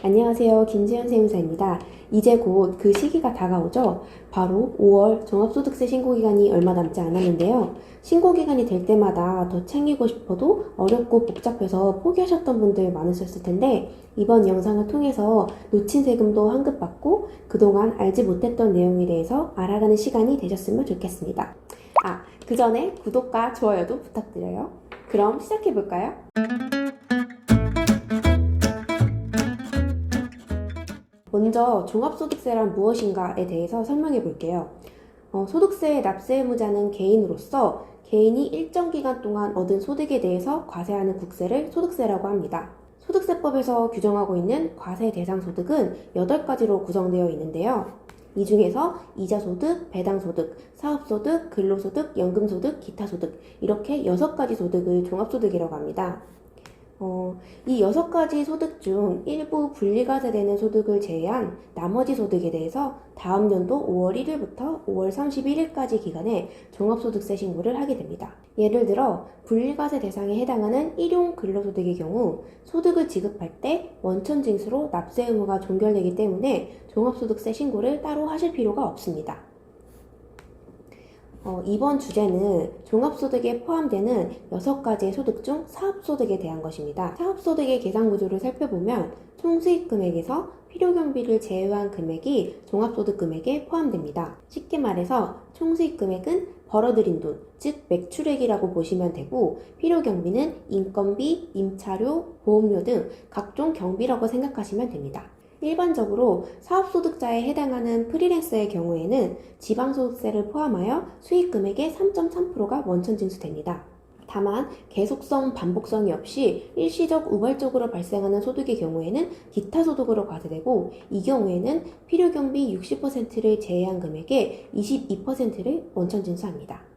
안녕하세요. 김지현 세무사입니다. 이제 곧 그 시기가 다가오죠. 바로 5월 종합소득세 신고기간이 얼마 남지 않았는데요. 신고기간이 될 때마다 더 챙기고 싶어도 어렵고 복잡해서 포기하셨던 분들 많으셨을 텐데, 이번 영상을 통해서 놓친 세금도 환급받고 그동안 알지 못했던 내용에 대해서 알아가는 시간이 되셨으면 좋겠습니다. 그 전에 구독과 좋아요도 부탁드려요. 그럼 시작해볼까요? 먼저 종합소득세란 무엇인가에 대해서 설명해 볼게요. 소득세 납세 의무자는 개인으로서 개인이 일정 기간 동안 얻은 소득에 대해서 과세하는 국세를 소득세라고 합니다. 소득세법에서 규정하고 있는 과세 대상 소득은 8가지로 구성되어 있는데요. 이 중에서 이자소득, 배당소득, 사업소득, 근로소득, 연금소득, 기타소득 이렇게 6가지 소득을 종합소득이라고 합니다. 이 6가지 소득 중 일부 분리과세되는 소득을 제외한 나머지 소득에 대해서 다음 연도 5월 1일부터 5월 31일까지 기간에 종합소득세 신고를 하게 됩니다. 예를 들어 분리과세 대상에 해당하는 일용 근로소득의 경우 소득을 지급할 때 원천징수로 납세 의무가 종결되기 때문에 종합소득세 신고를 따로 하실 필요가 없습니다. 이번 주제는 종합소득에 포함되는 6가지의 소득 중 사업소득에 대한 것입니다. 사업소득의 계산구조를 살펴보면 총수익금액에서 필요경비를 제외한 금액이 종합소득금액에 포함됩니다. 쉽게 말해서 총수익금액은 벌어들인 돈, 즉 매출액이라고 보시면 되고, 필요경비는 인건비, 임차료, 보험료 등 각종 경비라고 생각하시면 됩니다. 일반적으로 사업소득자에 해당하는 프리랜서의 경우에는 지방소득세를 포함하여 수익금액의 3.3%가 원천징수됩니다. 다만 계속성, 반복성이 없이 일시적 우발적으로 발생하는 소득의 경우에는 기타소득으로 과세되고, 이 경우에는 필요경비 60%를 제외한 금액의 22%를 원천징수합니다.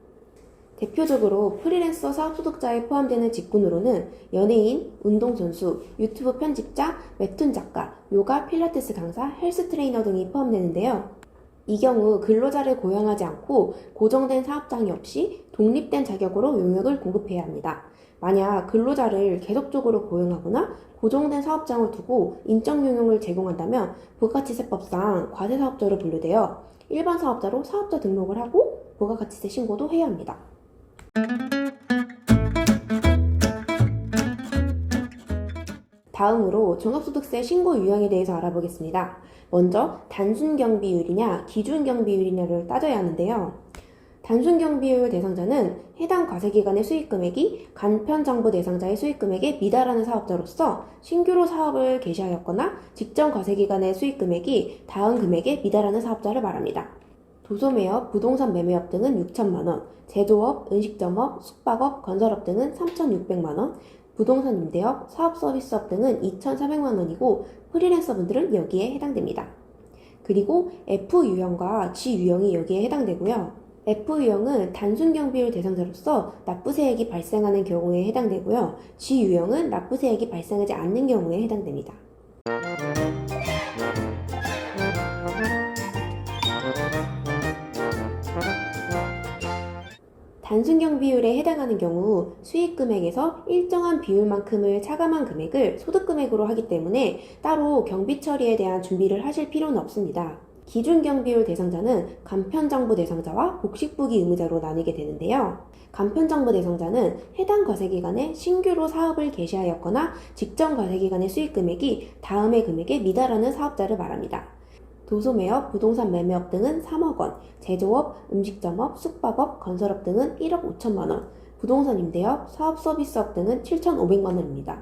대표적으로 프리랜서 사업소득자에 포함되는 직군으로는 연예인, 운동선수, 유튜브 편집자, 웹툰 작가, 요가, 필라테스 강사, 헬스 트레이너 등이 포함되는데요. 이 경우 근로자를 고용하지 않고 고정된 사업장이 없이 독립된 자격으로 용역을 공급해야 합니다. 만약 근로자를 계속적으로 고용하거나 고정된 사업장을 두고 인적 용역을 제공한다면 부가가치세법상 과세사업자로 분류되어 일반 사업자로 사업자 등록을 하고 부가가치세 신고도 해야 합니다. 다음으로 종합소득세 신고 유형에 대해서 알아보겠습니다. 먼저 단순경비율이냐 기준경비율이냐를 따져야 하는데요. 단순경비율 대상자는 해당 과세기간의 수익금액이 간편정보 대상자의 수익금액에 미달하는 사업자로서 신규로 사업을 개시하였거나 직전 과세기간의 수익금액이 다음 금액에 미달하는 사업자를 말합니다. 도소매업, 부동산 매매업 등은 6천만원, 제조업, 음식점업, 숙박업, 건설업 등은 3,600만원, 부동산 임대업, 사업서비스업 등은 2,400만원이고 프리랜서분들은 여기에 해당됩니다. 그리고 F유형과 G유형이 여기에 해당되고요. F유형은 단순경비율 대상자로서 납부세액이 발생하는 경우에 해당되고요. G유형은 납부세액이 발생하지 않는 경우에 해당됩니다. 단순경비율에 해당하는 경우 수익금액에서 일정한 비율만큼을 차감한 금액을 소득금액으로 하기 때문에 따로 경비 처리에 대한 준비를 하실 필요는 없습니다. 기준경비율 대상자는 간편정보 대상자와 복식부기 의무자로 나뉘게 되는데요. 간편정보 대상자는 해당 과세기간에 신규로 사업을 개시하였거나 직전 과세기간의 수익금액이 다음의 금액에 미달하는 사업자를 말합니다. 도소매업, 부동산 매매업 등은 3억원, 제조업, 음식점업, 숙박업, 건설업 등은 1억 5천만원, 부동산 임대업, 사업서비스업 등은 7,500만원입니다.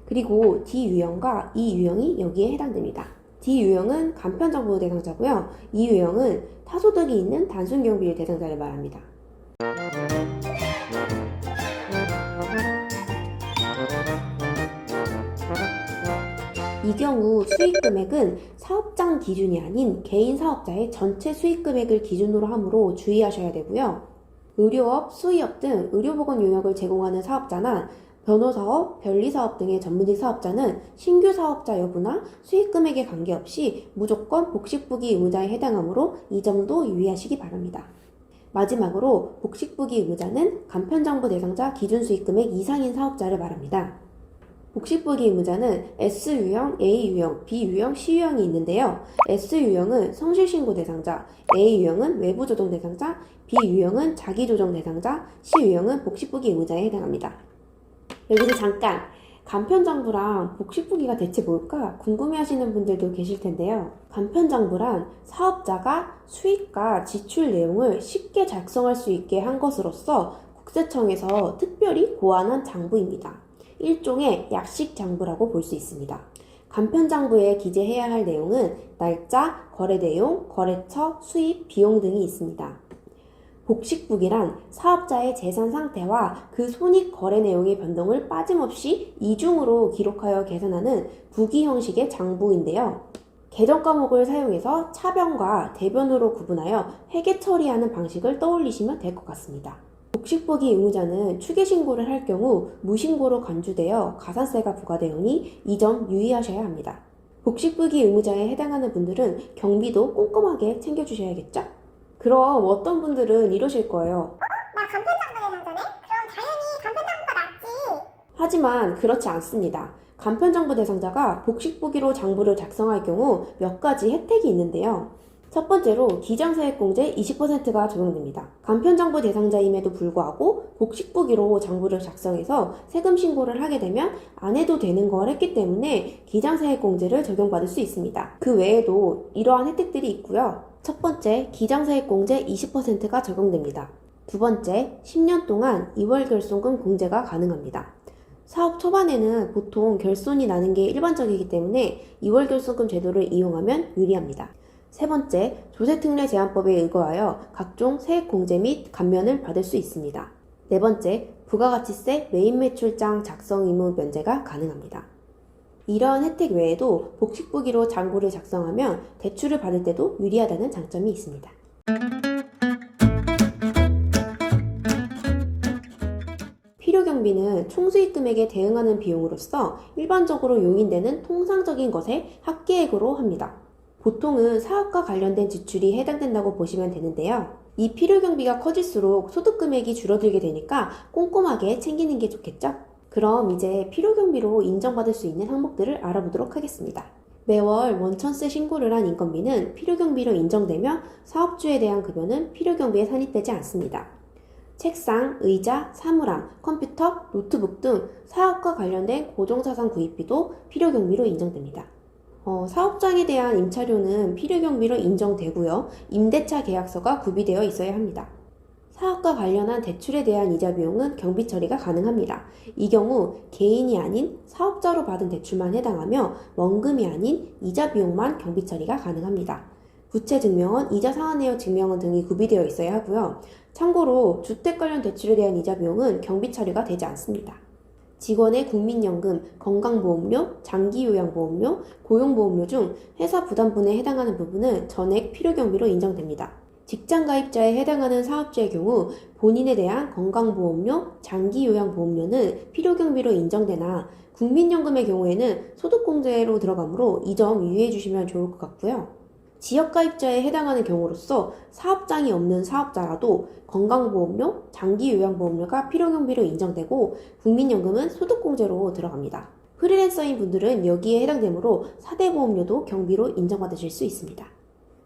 그리고 D유형과 E유형이 여기에 해당됩니다. D유형은 간편정보 대상자고요. E유형은 타소득이 있는 단순경비율 대상자를 말합니다. 이 경우 수익금액은 사업장 기준이 아닌 개인 사업자의 전체 수익금액을 기준으로 하므로 주의하셔야 되고요. 의료업, 수의업 등 의료보건 용역을 제공하는 사업자나 변호사업, 변리사업 등의 전문직 사업자는 신규 사업자 여부나 수익금액에 관계없이 무조건 복식부기 의무자에 해당하므로 이 점도 유의하시기 바랍니다. 마지막으로 복식부기 의무자는 간편정부 대상자 기준수익금액 이상인 사업자를 말합니다. 복식부기 의무자는 S유형, A유형, B유형, C유형이 있는데요. S유형은 성실신고 대상자, A유형은 외부조정 대상자, B유형은 자기조정 대상자, C유형은 복식부기 의무자에 해당합니다. 여기서 잠깐! 간편정부랑 복식부기가 대체 뭘까 궁금해하시는 분들도 계실 텐데요. 간편정부란 사업자가 수익과 지출 내용을 쉽게 작성할 수 있게 한 것으로서 국세청에서 특별히 고안한 장부입니다. 일종의 약식 장부라고 볼 수 있습니다. 간편장부에 기재해야 할 내용은 날짜, 거래 내용, 거래처, 수입, 비용 등이 있습니다. 복식부기란 사업자의 재산 상태와 그 손익 거래 내용의 변동을 빠짐없이 이중으로 기록하여 계산하는 부기 형식의 장부인데요. 계정 과목을 사용해서 차변과 대변으로 구분하여 회계 처리하는 방식을 떠올리시면 될 것 같습니다. 복식부기 의무자는 추계신고를 할 경우 무신고로 간주되어 가산세가 부과되오니 이 점 유의하셔야 합니다. 복식부기 의무자에 해당하는 분들은 경비도 꼼꼼하게 챙겨주셔야겠죠? 그럼 어떤 분들은 이러실 거예요. 나 간편정부 대상자네? 그럼 당연히 간편정부가 낫지. 하지만 그렇지 않습니다. 간편정부 대상자가 복식부기로 장부를 작성할 경우 몇 가지 혜택이 있는데요. 첫 번째로 기장세액공제 20%가 적용됩니다. 간편정부 대상자임에도 불구하고 복식부기로 장부를 작성해서 세금 신고를 하게 되면 안 해도 되는 걸 했기 때문에 기장세액공제를 적용받을 수 있습니다. 그 외에도 이러한 혜택들이 있고요. 첫 번째, 기장세액공제 20%가 적용됩니다. 두 번째, 10년 동안 2월 결손금 공제가 가능합니다. 사업 초반에는 보통 결손이 나는 게 일반적이기 때문에 2월 결손금 제도를 이용하면 유리합니다. 세 번째, 조세특례제한법에 의거하여 각종 세액공제 및 감면을 받을 수 있습니다. 네 번째, 부가가치세 매입매출장 작성 의무 면제가 가능합니다. 이러한 혜택 외에도 복식부기로 장부를 작성하면 대출을 받을 때도 유리하다는 장점이 있습니다. 필요경비는 총수익금액에 대응하는 비용으로서 일반적으로 용인되는 통상적인 것에 합계액으로 합니다. 보통은 사업과 관련된 지출이 해당된다고 보시면 되는데요. 이 필요경비가 커질수록 소득금액이 줄어들게 되니까 꼼꼼하게 챙기는 게 좋겠죠? 그럼 이제 필요경비로 인정받을 수 있는 항목들을 알아보도록 하겠습니다. 매월 원천세 신고를 한 인건비는 필요경비로 인정되며 사업주에 대한 급여는 필요경비에 산입되지 않습니다. 책상, 의자, 사물함, 컴퓨터, 노트북 등 사업과 관련된 고정자산 구입비도 필요경비로 인정됩니다. 사업장에 대한 임차료는 필요경비로 인정되고요. 임대차 계약서가 구비되어 있어야 합니다. 사업과 관련한 대출에 대한 이자 비용은 경비 처리가 가능합니다. 이 경우 개인이 아닌 사업자로 받은 대출만 해당하며 원금이 아닌 이자 비용만 경비 처리가 가능합니다. 부채 증명원, 이자 상환 내역 증명원 등이 구비되어 있어야 하고요. 참고로 주택 관련 대출에 대한 이자 비용은 경비 처리가 되지 않습니다. 직원의 국민연금, 건강보험료, 장기요양보험료, 고용보험료 중 회사 부담분에 해당하는 부분은 전액 필요경비로 인정됩니다. 직장가입자에 해당하는 사업주의 경우 본인에 대한 건강보험료, 장기요양보험료는 필요경비로 인정되나 국민연금의 경우에는 소득공제로 들어가므로 이 점 유의해 주시면 좋을 것 같고요. 지역가입자에 해당하는 경우로서 사업장이 없는 사업자라도 건강보험료, 장기요양보험료가 필요경비로 인정되고 국민연금은 소득공제로 들어갑니다. 프리랜서인 분들은 여기에 해당되므로 사대보험료도 경비로 인정받으실 수 있습니다.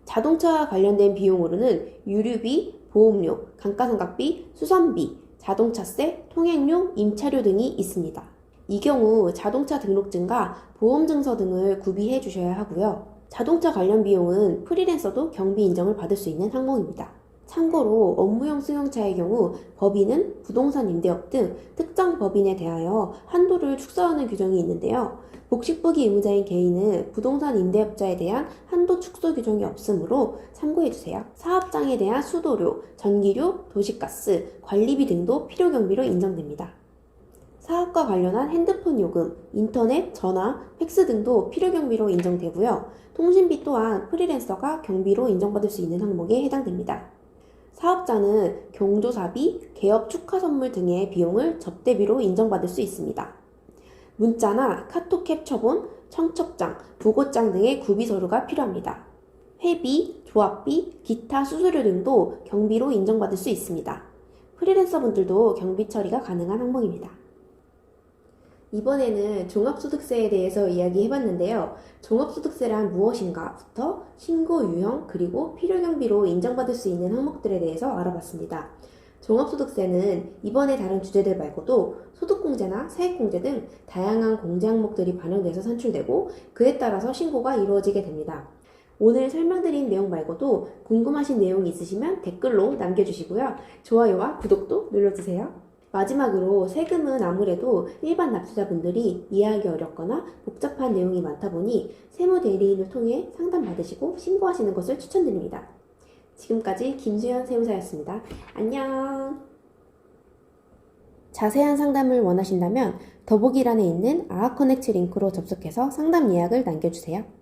자동차와 관련된 비용으로는 유류비, 보험료, 감가상각비, 수선비, 자동차세, 통행료, 임차료 등이 있습니다. 이 경우 자동차 등록증과 보험증서 등을 구비해 주셔야 하고요. 자동차 관련 비용은 프리랜서도 경비 인정을 받을 수 있는 항목입니다. 참고로 업무용 승용차의 경우 법인은 부동산 임대업 등 특정 법인에 대하여 한도를 축소하는 규정이 있는데요. 복식부기 의무자인 개인은 부동산 임대업자에 대한 한도 축소 규정이 없으므로 참고해주세요. 사업장에 대한 수도료, 전기료, 도시가스, 관리비 등도 필요경비로 인정됩니다. 사업과 관련한 핸드폰 요금, 인터넷, 전화, 팩스 등도 필요경비로 인정되고요. 통신비 또한 프리랜서가 경비로 인정받을 수 있는 항목에 해당됩니다. 사업자는 경조사비, 개업 축하 선물 등의 비용을 접대비로 인정받을 수 있습니다. 문자나 카톡 캡처본, 청첩장, 부고장 등의 구비 서류가 필요합니다. 회비, 조합비, 기타 수수료 등도 경비로 인정받을 수 있습니다. 프리랜서분들도 경비 처리가 가능한 항목입니다. 이번에는 종합소득세에 대해서 이야기해봤는데요. 종합소득세란 무엇인가부터 신고 유형 그리고 필요경비로 인정받을 수 있는 항목들에 대해서 알아봤습니다. 종합소득세는 이번에 다룬 주제들 말고도 소득공제나 세액공제 등 다양한 공제 항목들이 반영돼서 산출되고 그에 따라서 신고가 이루어지게 됩니다. 오늘 설명드린 내용 말고도 궁금하신 내용이 있으시면 댓글로 남겨주시고요. 좋아요와 구독도 눌러주세요. 마지막으로 세금은 아무래도 일반 납세자분들이 이해하기 어렵거나 복잡한 내용이 많다 보니 세무대리인을 통해 상담받으시고 신고하시는 것을 추천드립니다. 지금까지 김수현 세무사였습니다. 안녕! 자세한 상담을 원하신다면 더보기란에 있는 아하커넥트 링크로 접속해서 상담 예약을 남겨주세요.